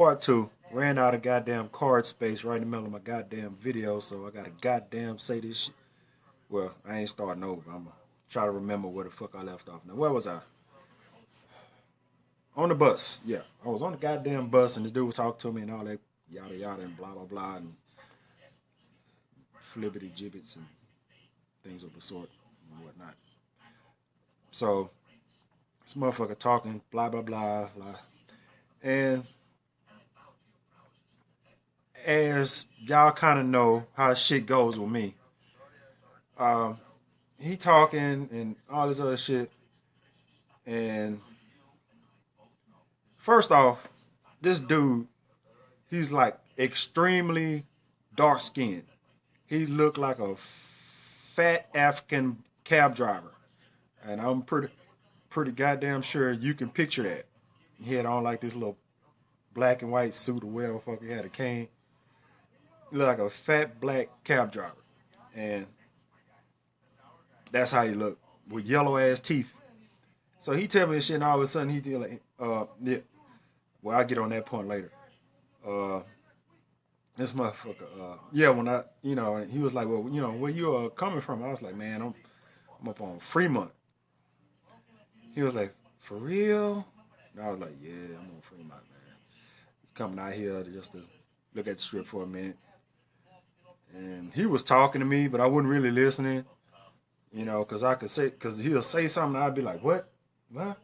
Part two. Ran out of goddamn card space right in the middle of my goddamn video, so I gotta goddamn say this shit. Well, I ain't starting over. I'm gonna try to remember where the fuck I left off. Now, where was I? On the bus. Yeah, I was on the goddamn bus, and this dude was talking to me and all that yada yada and blah blah blah and flibbity gibbets and things of the sort and whatnot. So this motherfucker talking blah blah blah blah, and as y'all kind of know how shit goes with me, um, he talking and all this other shit, and first off, this dude, he's like extremely dark skinned. He looked like a fat African cab driver, and I'm pretty goddamn sure you can picture that. He had on like this little black and white suit or whatever the fuck. He had a cane. He looked like a fat black cab driver, and that's how he looked with yellow ass teeth. So he tell me this shit, and all of a sudden he did like, yeah. Well, I'll get on that point later. This motherfucker, yeah, when I, he was like, well, where you are coming from? I was like, man, I'm up on Fremont. He was like, for real? And I was like, yeah, I'm on Fremont, man. Coming out here just to look at the strip for a minute. And he was talking to me, but I wasn't really listening, because because he'll say something, and I'd be like, what? What?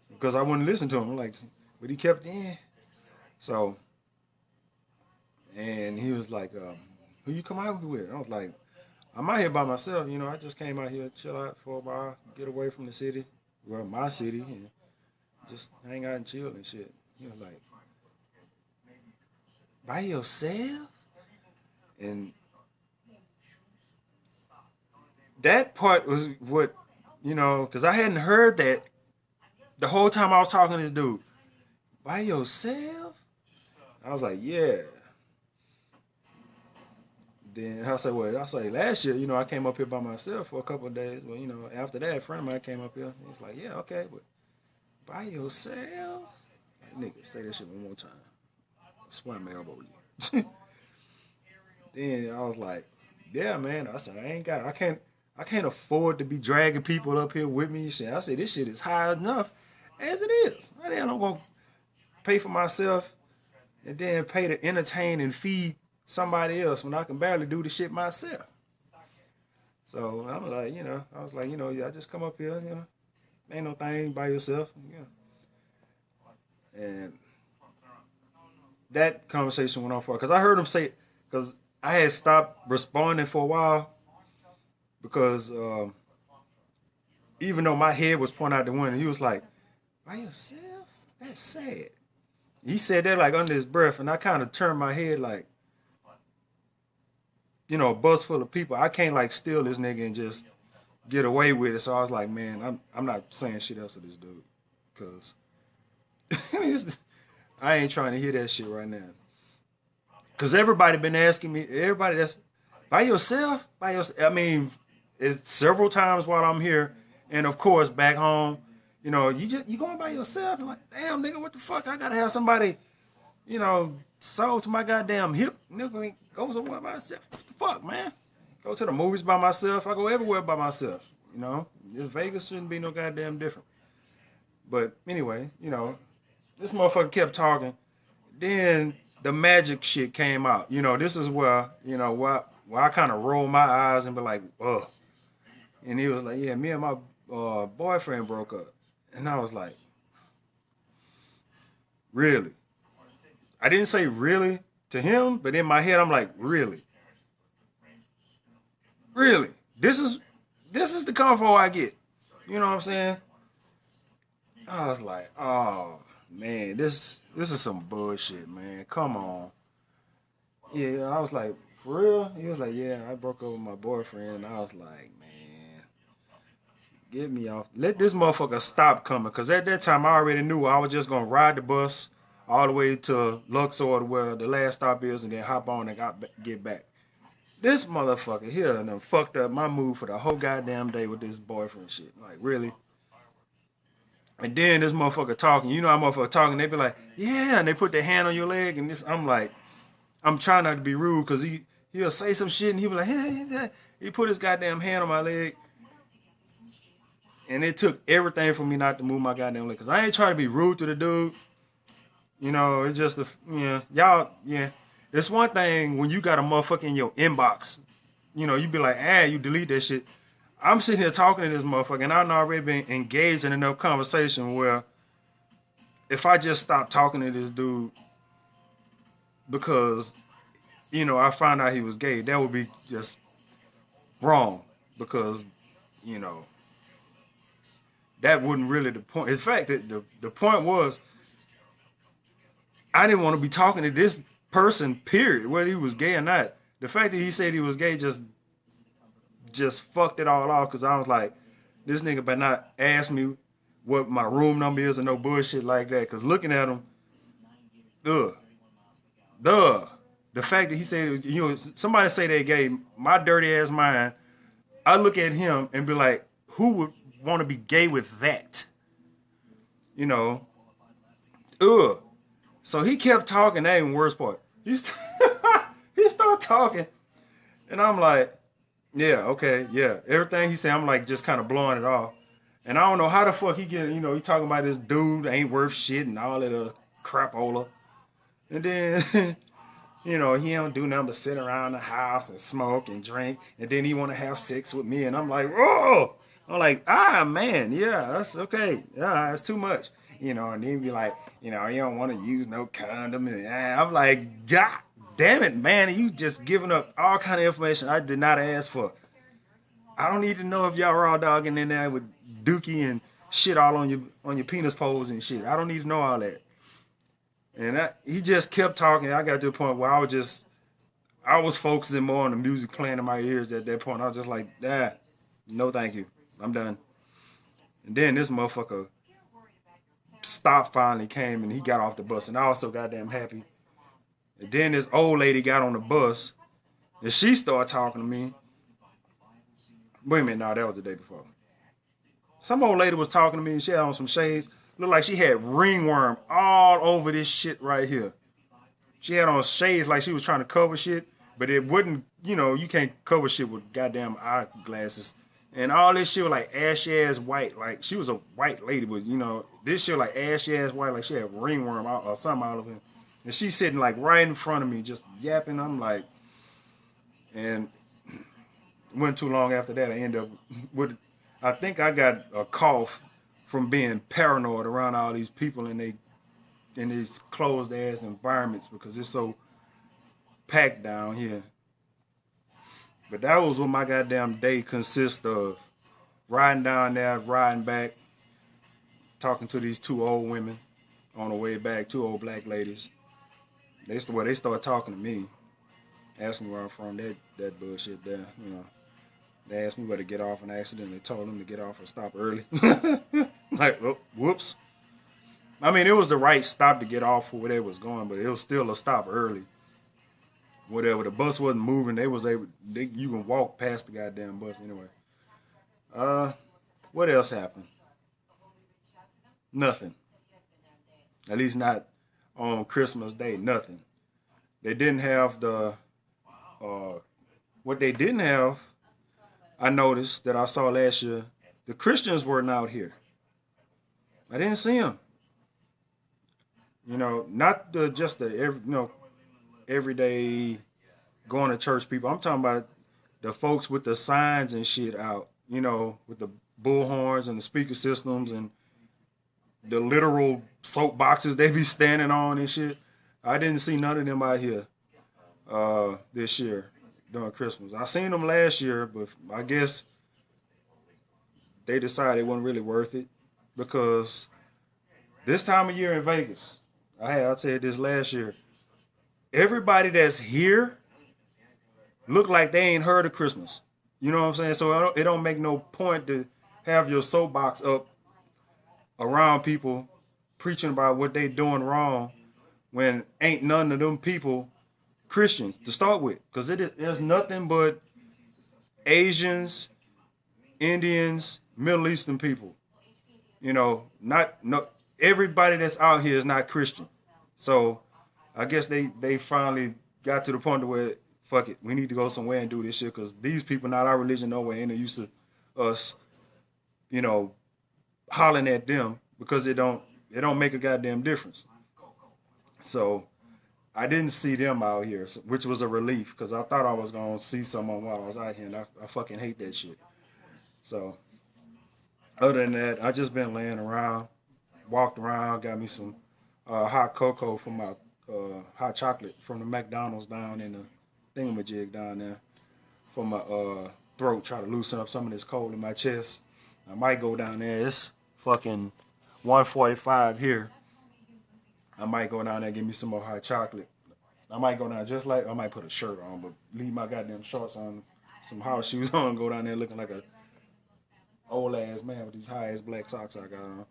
Because I wouldn't listen to him. I'm like, but he kept in. So, and he was like, who you come out with? I was like, I'm out here by myself. I just came out here to chill out for a while, get away from the city, well, my city, and just hang out and chill and shit. He was like, by yourself? And that part was what, because I hadn't heard that the whole time I was talking to this dude. By yourself? I was like, yeah. Then I said, well, last year, I came up here by myself for a couple of days. Well, after that, a friend of mine came up here. He's like, yeah, okay, but by yourself? Like, nigga, say that shit one more time. Spun my elbow you. Then I was like, yeah, man. I said, I can't afford to be dragging people up here with me. Shit. I said, this shit is high enough as it is. I don't gonna pay for myself and then pay to entertain and feed somebody else when I can barely do the shit myself. So I'm like, I was like, I just come up here, ain't no thing by yourself, And that conversation went on for, because I heard him say, because I had stopped responding for a while, because even though my head was pointing out the window, he was like, by yourself? That's sad. He said that like under his breath, and I kind of turned my head like, a bus full of people. I can't like steal this nigga and just get away with it. So I was like, man, I'm not saying shit else to this dude, because I ain't trying to hear that shit right now. Because everybody been asking me, everybody that's by yourself, I mean, it's several times while I'm here, and of course back home. You going by yourself? I'm like, damn, nigga, what the fuck? I gotta have somebody, sold to my goddamn hip. Nigga go somewhere by myself. What the fuck, man? Go to the movies by myself. I go everywhere by myself. This Vegas shouldn't be no goddamn different. But anyway, this motherfucker kept talking. Then the magic shit came out. This is where, where I kind of roll my eyes and be like, ugh. And he was like, yeah, me and my boyfriend broke up. And I was like, really? I didn't say really to him, but in my head, I'm like, really? Really? This is the comfort I get. You know what I'm saying? I was like, oh, man, this is some bullshit, man. Come on. Yeah, I was like, for real? He was like, yeah, I broke up with my boyfriend. And I was like, man. Get me off. Let this motherfucker stop coming. Because at that time, I already knew I was just going to ride the bus all the way to Luxor, where the last stop is, and then hop on and get back. This motherfucker here done fucked up my mood for the whole goddamn day with this boyfriend shit. Like, really? And then this motherfucker talking. You know how motherfucker talking, they be like, yeah, and they put their hand on your leg, and this I'm like, I'm trying not to be rude because he'll say some shit and he'll be like, hey. He put his goddamn hand on my leg. And it took everything for me not to move my goddamn leg. Because I ain't trying to be rude to the dude. You know, it's just, y'all, It's one thing when you got a motherfucker in your inbox. You know, you be like, you delete that shit. I'm sitting here talking to this motherfucker, and I've already been engaged in enough conversation where if I just stop talking to this dude because, I found out he was gay, that would be just wrong. Because, that wasn't really the point. In fact, the point was, I didn't want to be talking to this person, period, whether he was gay or not. The fact that he said he was gay just fucked it all off, because I was like, this nigga better not ask me what my room number is or no bullshit like that. Because looking at him, the fact that he said, somebody say they gay, my dirty ass mind, I look at him and be like, who would want to be gay with that? So he kept talking. That ain't the worst part. He started talking, and I'm like, yeah, okay, yeah. Everything he said, I'm like just kind of blowing it off. And I don't know how the fuck he get, he talking about this dude ain't worth shit and all that crapola. And then, he don't do nothing but sit around the house and smoke and drink. And then he want to have sex with me. And I'm like, whoa. I'm like, man, yeah, that's okay. Yeah, that's too much. And then he be like, you don't want to use no condom. And I'm like, God damn it, man. You just giving up all kind of information I did not ask for. I don't need to know if y'all raw dogging in there with dookie and shit all on your penis poles and shit. I don't need to know all that. And he just kept talking. I got to the point where I was focusing more on the music playing in my ears at that point. I was just like, no thank you. I'm done. And then this motherfucker stopped, finally came, and he got off the bus. And I was so goddamn happy. And then this old lady got on the bus, and she started talking to me. Wait a minute, no, that was the day before. Some old lady was talking to me, and she had on some shades. Looked like she had ringworm all over this shit right here. She had on shades like she was trying to cover shit, but it wouldn't, you can't cover shit with goddamn eyeglasses. And all this shit was like ashy ass white. Like she was a white lady, but this shit like ashy ass white, like she had ringworm or something out of it. And she's sitting like right in front of me, just yapping. I'm like, and wasn't too long after that, I ended up with, I think I got a cough from being paranoid around all these people in these closed ass environments because it's so packed down here. But that was what my goddamn day consists of. Riding down there, riding back, talking to these two old women on the way back, two old black ladies. They started talking to me, asking where I'm from, that bullshit there, They asked me where to get off an accident. They told them to get off or stop early. Like, oh, whoops. I mean, it was the right stop to get off for where they was going, but it was still a stop early. Whatever, the bus wasn't moving. You can walk past the goddamn bus anyway. What else happened? Nothing. At least not on Christmas Day. Nothing. They didn't have what they didn't have. I noticed that I saw last year, the Christians weren't out here. I didn't see them. Not just the everyday going to church people. I'm talking about the folks with the signs and shit out, with the bullhorns and the speaker systems and the literal soapboxes they be standing on and shit. I didn't see none of them out here this year during Christmas. I seen them last year, but I guess they decided it wasn't really worth it because this time of year in Vegas, I said this last year, everybody that's here look like they ain't heard of Christmas. You know what I'm saying? So it don't make no point to have your soapbox up around people preaching about what they doing wrong when ain't none of them people Christians to start with. Because there's nothing but Asians, Indians, Middle Eastern people. You know, not no everybody that's out here is not Christian. So I guess they finally got to the point where fuck it, we need to go somewhere and do this shit because these people not our religion no way, and they're used to us, you know, hollering at them because it don't make a goddamn difference. So I didn't see them out here, which was a relief because I thought I was gonna see someone while I was out here, and I fucking hate that shit. So other than that, I just been laying around, walked around, got me some hot cocoa from my hot chocolate from the McDonald's down in the thingamajig down there for my throat, try to loosen up some of this cold in my chest. I might go down there. It's fucking 1:45 here. I might go down there and give me some more hot chocolate. I might go down just like I might put a shirt on, but leave my goddamn shorts on, some house shoes on, go down there looking like a old ass man with these high ass black socks I got on.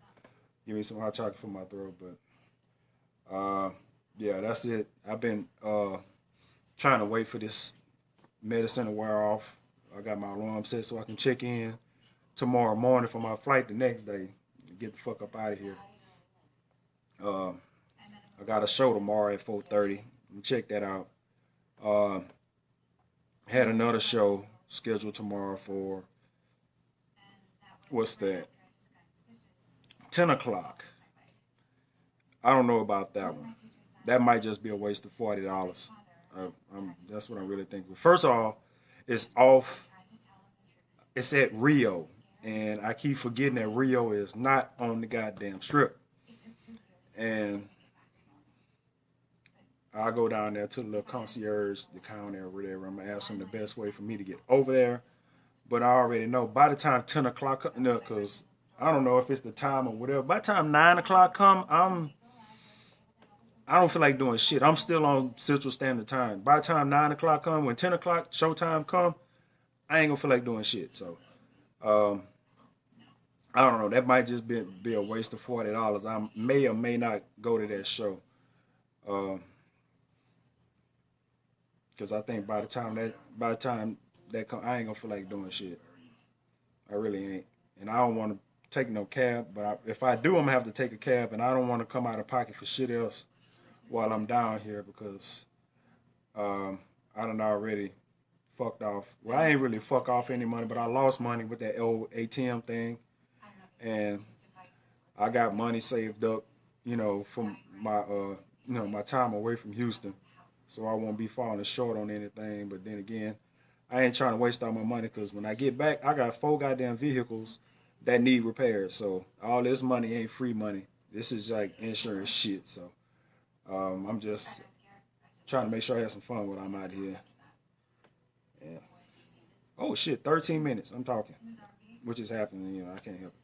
Give me some hot chocolate for my throat, but yeah, that's it. I've been trying to wait for this medicine to wear off. I got my alarm set so I can check in tomorrow morning for my flight the next day. Get the fuck up out of here. I got a show tomorrow at 4:30. Check that out. Uh, had another show scheduled tomorrow for what's that? 10 o'clock. I don't know about that one. That might just be a waste of $40. That's what I'm really thinking. First of all, it's off. It's at Rio, and I keep forgetting that Rio is not on the goddamn strip. And I'll go down there to the little concierge, the counter or whatever. I'm gonna ask them the best way for me to get over there. But I already know by the time 10 o'clock comes, because I don't know if it's the time or whatever. By the time 9 o'clock come, I don't feel like doing shit. I'm still on Central Standard Time. By the time 9 o'clock come, when 10 o'clock showtime come, I ain't gonna feel like doing shit. So um, I don't know. That might just be a waste of $40. I may or may not go to that show. Because I think by the time that come, I ain't gonna feel like doing shit. I really ain't, and I don't want to take no cab. But if I do, I'm gonna have to take a cab, and I don't want to come out of pocket for shit else while I'm down here because I done already fucked off. Well, I ain't really fuck off any money, but I lost money with that old ATM thing, and I got money saved up, from my my time away from Houston, so I won't be falling short on anything. But then again, I ain't trying to waste all my money because when I get back, I got 4 goddamn vehicles that need repairs. So all this money ain't free money. This is like insurance shit. So I'm just trying to make sure I have some fun when I'm out here. Yeah. Oh shit, 13 minutes. I'm talking, which is happening. I can't help it.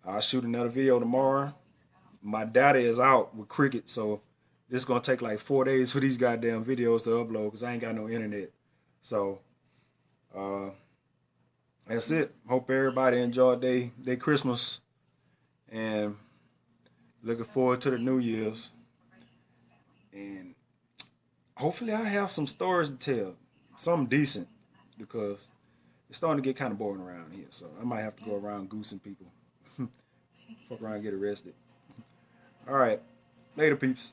I'll shoot another video tomorrow. My data is out with Cricket, so it's gonna take like 4 days for these goddamn videos to upload because I ain't got no internet. So that's it. Hope everybody enjoyed their Christmas and looking forward to the New Year's. And hopefully I have some stories to tell, something decent, because it's starting to get kind of boring around here. So I might have to go around goosing people. Fuck around and get arrested. All right. Later, peeps.